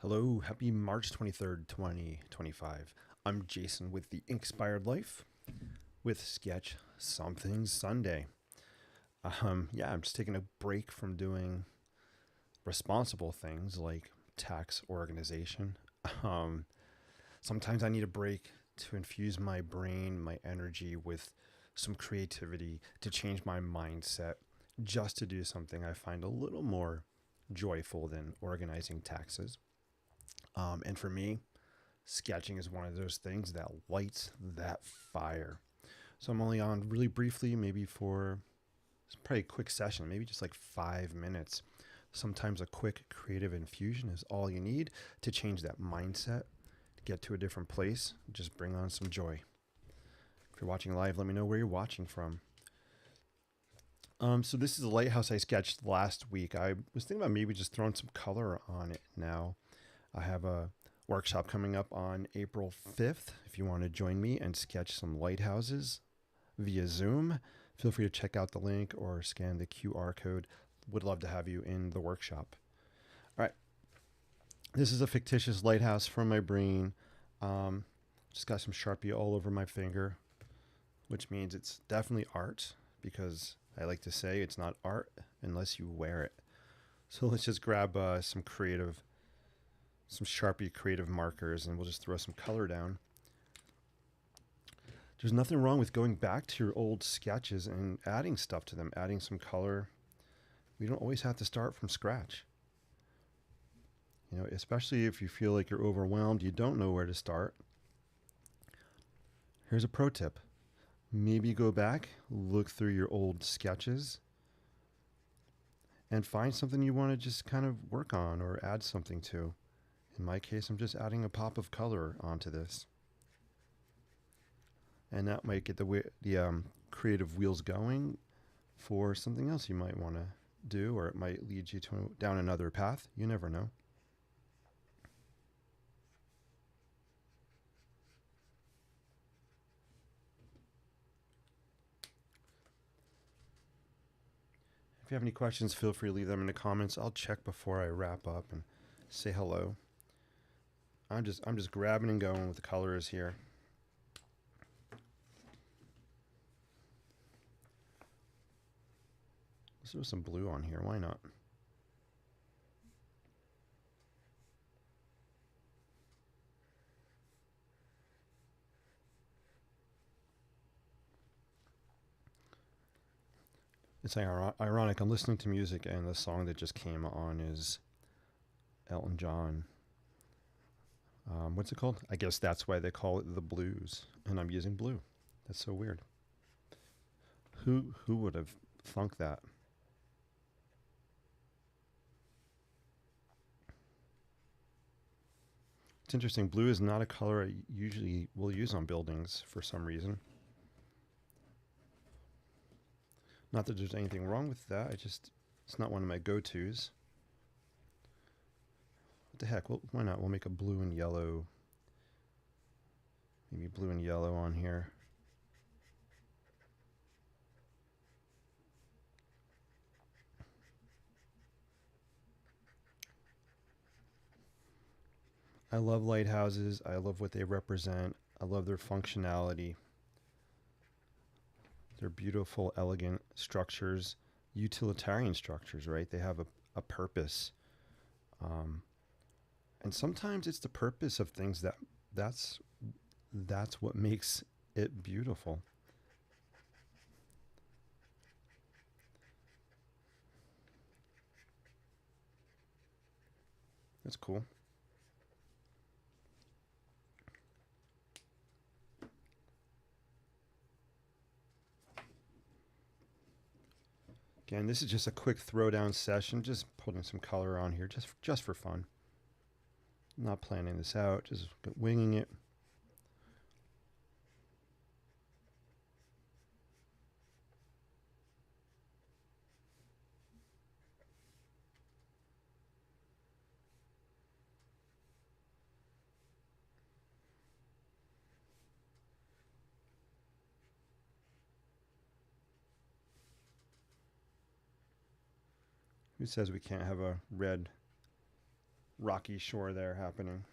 Hello, happy March 23rd, 2025. I'm Jason with the Inspired Life with Sketch Something Sunday. I'm just taking a break from doing responsible things like tax organization. Um, Sometimes I need a break to infuse my brain, my energy with some creativity to change my mindset just to do something I find a little more joyful than organizing taxes. And for me, sketching is one of those things that lights that fire. So I'm only on really briefly, maybe for it's probably a quick session, maybe just like 5 minutes. Sometimes a quick creative infusion is all you need to change that mindset, to get to a different place, just bring on some joy. If you're watching live, let me know where you're watching from. So this is a lighthouse I sketched last week. I was thinking about maybe just throwing some color on it now. I have a workshop coming up on April 5th. If you want to join me and sketch some lighthouses via Zoom, feel free to check out the link or scan the QR code. Would love to have you in the workshop. All right. This is a fictitious lighthouse from my brain. Um, just got some Sharpie all over my finger, which means it's definitely art because I like to say it's not art unless you wear it. So let's just grab some Sharpie creative markers, and we'll just throw some color down. There's nothing wrong with going back to your old sketches and adding stuff to them, adding some color. We don't always have to start from scratch. Especially if you feel like you're overwhelmed, you don't know where to start. Here's a pro tip. Maybe go back, look through your old sketches, and find something you want to just kind of work on or add something to. In my case, I'm just adding a pop of color onto this. And that might get the creative wheels going for something else you might want to do, or it might lead you down another path. You never know. If you have any questions, feel free to leave them in the comments. I'll check before I wrap up and say hello. I'm just grabbing and going with the colors here. Let's throw some blue on here. Why not? It's ironic. I'm listening to music, and the song that just came on is Elton John. What's it called? I guess that's why they call it the blues, and I'm using blue. That's so weird. Who would have thunk that? It's interesting. Blue is not a color I usually will use on buildings for some reason. Not that there's anything wrong with that. It's not one of my go-tos. What the heck? Well, why not? We'll make a blue and yellow. Maybe blue and yellow on here. I love lighthouses. I love what they represent. I love their functionality. They're beautiful, elegant structures, utilitarian structures, right? They have a purpose. Um, and sometimes it's the purpose of things that's that's what makes it beautiful. That's cool. Again, this is just a quick throwdown session, just putting some color on here, just for fun. Not planning this out, just winging it. Who says we can't have a red rocky shore there happening.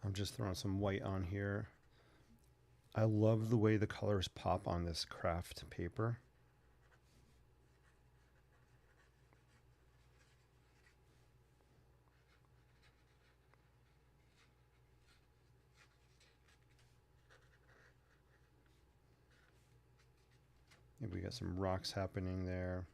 I'm just throwing some white on here. I love the way the colors pop on this craft paper. Maybe we got some rocks happening there.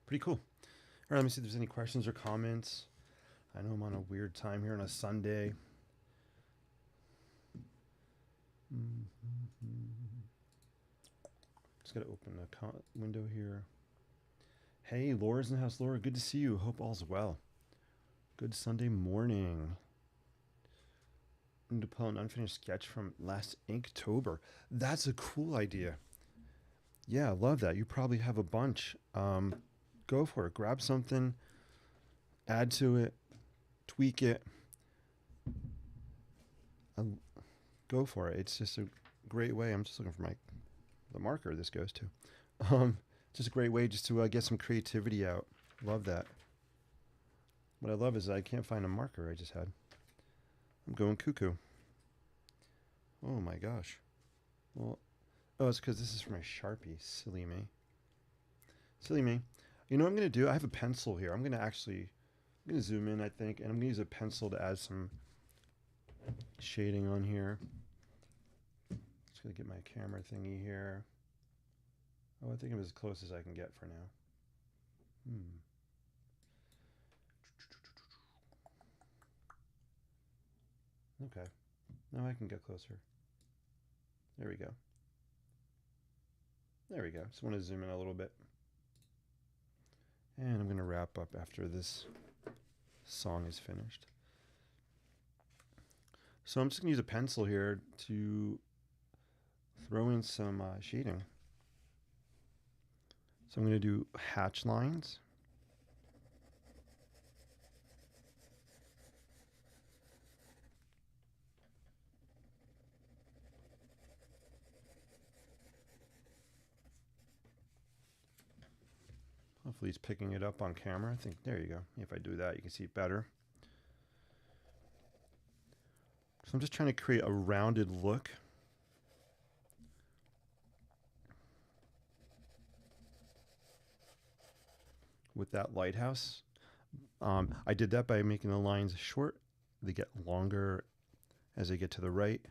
Pretty cool. All right, let me see if there's any questions or comments. I know I'm on a weird time here on a Sunday. Just got to open the window here. Hey, Laura's in the house. Laura, good to see you. Hope all's well. Good Sunday morning. I'm going to pull an unfinished sketch from last Inktober. That's a cool idea. Yeah, I love that. You probably have a bunch. Go for it. Grab something, add to it, tweak it. Go for it. It's just a great way. I'm just looking for the marker this goes to. Just a great way just to get some creativity out. Love that. What I love is I can't find a marker I just had. I'm going cuckoo. Oh my gosh. Well, oh, it's because this is for my Sharpie. Silly me. Silly me. You know what I'm going to do? I have a pencil here. I'm going to zoom in, I think, and I'm going to use a pencil to add some shading on here. Just going to get my camera thingy here. Oh, I think I'm as close as I can get for now. Okay. Now I can get closer. There we go. There we go. Just want to zoom in a little bit. And I'm going to wrap up after this song is finished. So I'm just going to use a pencil here to throw in some shading. So I'm going to do hatch lines. Hopefully it's picking it up on camera. I think, there you go. If I do that, you can see it better. So I'm just trying to create a rounded look. With that lighthouse. I did that by making the lines short. They get longer as they get to the right.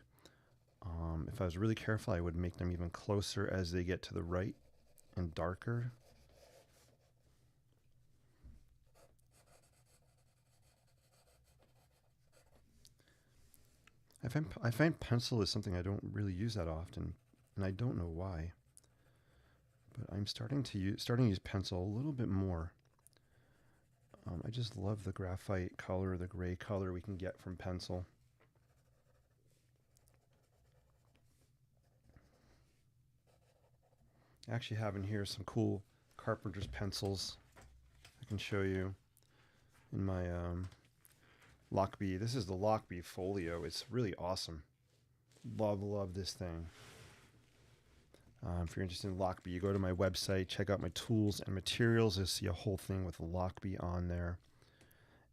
If I was really careful, I would make them even closer as they get to the right and darker. I find pencil is something I don't really use that often, and I don't know why. But I'm starting to use pencil a little bit more. I just love the graphite color, the gray color we can get from pencil. I actually have in here some cool carpenter's pencils I can show you in my Lochby. This is the Lochby Folio. It's really awesome. Love this thing. If you're interested in Lochby, you go to my website, check out my tools and materials. You'll see a whole thing with Lochby on there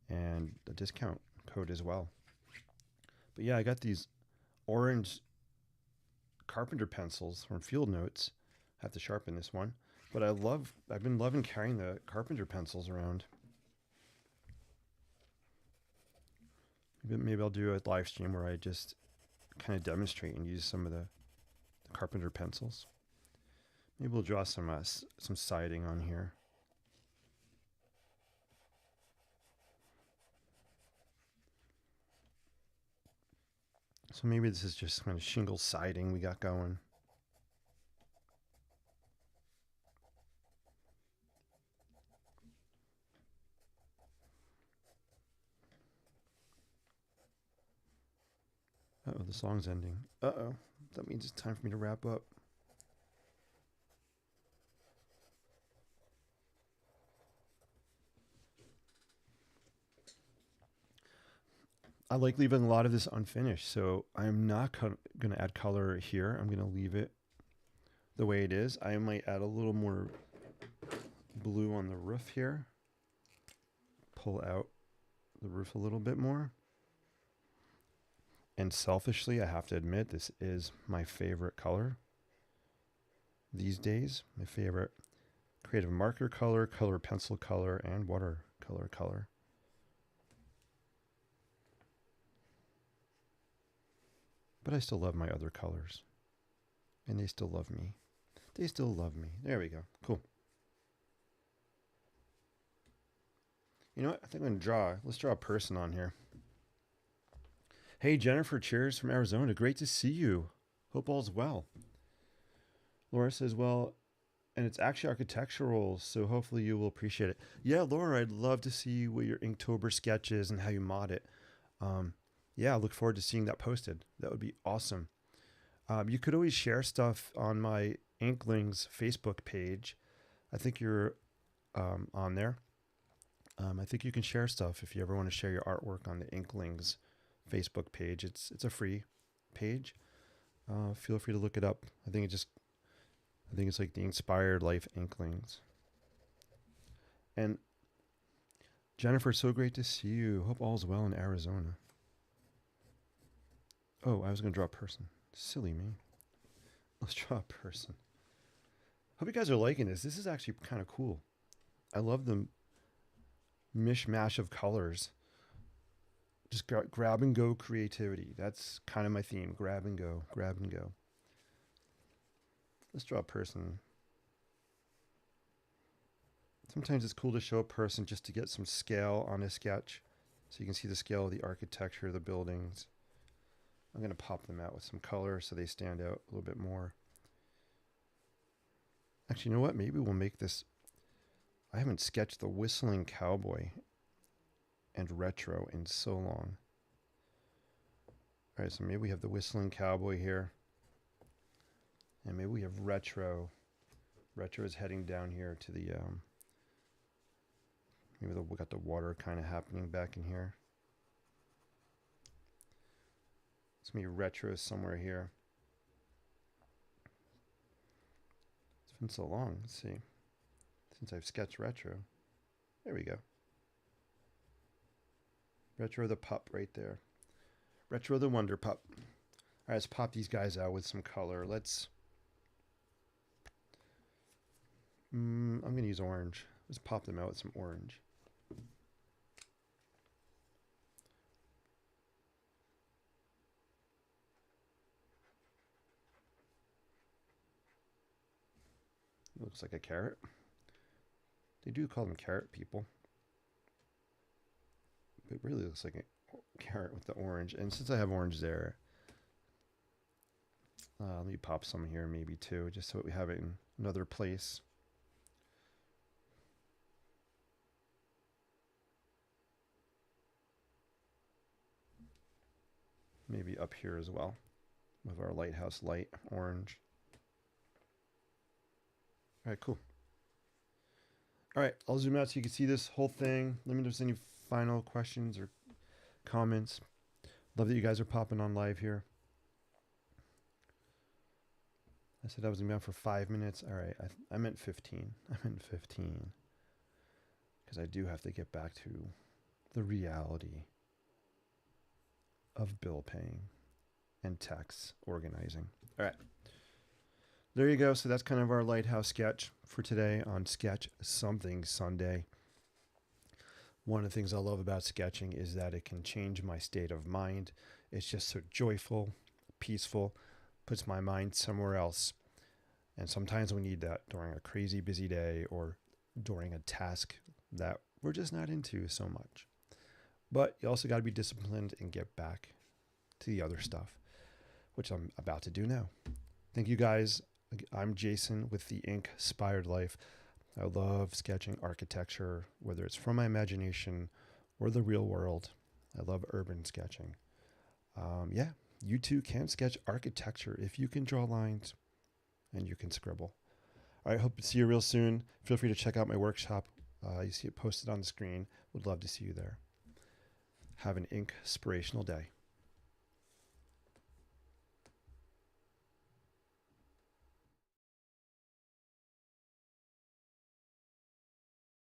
and a discount code as well. But yeah, I got these orange carpenter pencils from Field Notes. I have to sharpen this one. But I've been loving carrying the carpenter pencils around. Maybe I'll do a live stream where I just kind of demonstrate and use some of the carpenter pencils. Maybe we'll draw some siding on here. So maybe this is just kind of shingle siding we got going. Uh-oh, the song's ending. Uh-oh, that means it's time for me to wrap up. I like leaving a lot of this unfinished, so I'm not going to add color here. I'm going to leave it the way it is. I might add a little more blue on the roof here. Pull out the roof a little bit more. And selfishly, I have to admit, this is my favorite color these days. My favorite creative marker color, color pencil color, and watercolor color. But I still love my other colors. And they still love me. They still love me. There we go. Cool. You know what? I think I'm going to draw. Let's draw a person on here. Hey, Jennifer, cheers from Arizona. Great to see you. Hope all's well. Laura says, well, and it's actually architectural, so hopefully you will appreciate it. Yeah, Laura, I'd love to see what your Inktober sketch is and how you mod it. Yeah, I look forward to seeing that posted. That would be awesome. You could always share stuff on my Inklings Facebook page. I think you're on there. I think you can share stuff if you ever want to share your artwork on the Inklings Facebook page. It's a free page. Feel free to look it up. I think it's like the Inspired Life Inklings. And Jennifer, so great to see you. Hope all's well in Arizona. Oh, I was going to draw a person. Silly me. Let's draw a person. Hope you guys are liking this. This is actually kind of cool. I love the mishmash of colors. Just grab and go creativity. That's kind of my theme. Grab and go. Grab and go. Let's draw a person. Sometimes it's cool to show a person just to get some scale on a sketch. So you can see the scale of the architecture, the buildings. I'm going to pop them out with some color so they stand out a little bit more. Actually, you know what? Maybe we'll make this... I haven't sketched the whistling cowboy and retro in so long. All right, so maybe we have the whistling cowboy here. And maybe we have retro. Retro is heading down here to the... maybe we got the water kind of happening back in here. It's maybe retro somewhere here. It's been so long. Let's see. Since I've sketched retro. There we go. Retro the pup right there. Retro the Wonder Pup. All right, let's pop these guys out with some color. Let's... I'm going to use orange. Let's pop them out with some orange. Looks like a carrot. They do call them carrot people. It really looks like a carrot with the orange. And since I have orange there, let me pop some here maybe too, just so we have it in another place. Maybe up here as well with our lighthouse light orange. All right, cool. All right, I'll zoom out so you can see this whole thing. Let me know if there's any final questions or comments. Love that you guys are popping on live here. I said I was going to be on for 5 minutes. All right. I meant 15. I meant 15. Because I do have to get back to the reality of bill paying and tax organizing. All right. There you go. So that's kind of our lighthouse sketch for today on Sketch Something Sunday. One of the things I love about sketching is that it can change my state of mind. It's just so joyful, peaceful, puts my mind somewhere else. And sometimes we need that during a crazy busy day or during a task that we're just not into so much. But you also got to be disciplined and get back to the other stuff, which I'm about to do now. Thank you guys. I'm Jason with the Inspired Life. I love sketching architecture, whether it's from my imagination or the real world. I love urban sketching. Yeah, you too can sketch architecture if you can draw lines and you can scribble. All right, hope to see you real soon. Feel free to check out my workshop. You see it posted on the screen. Would love to see you there. Have an inspirational day.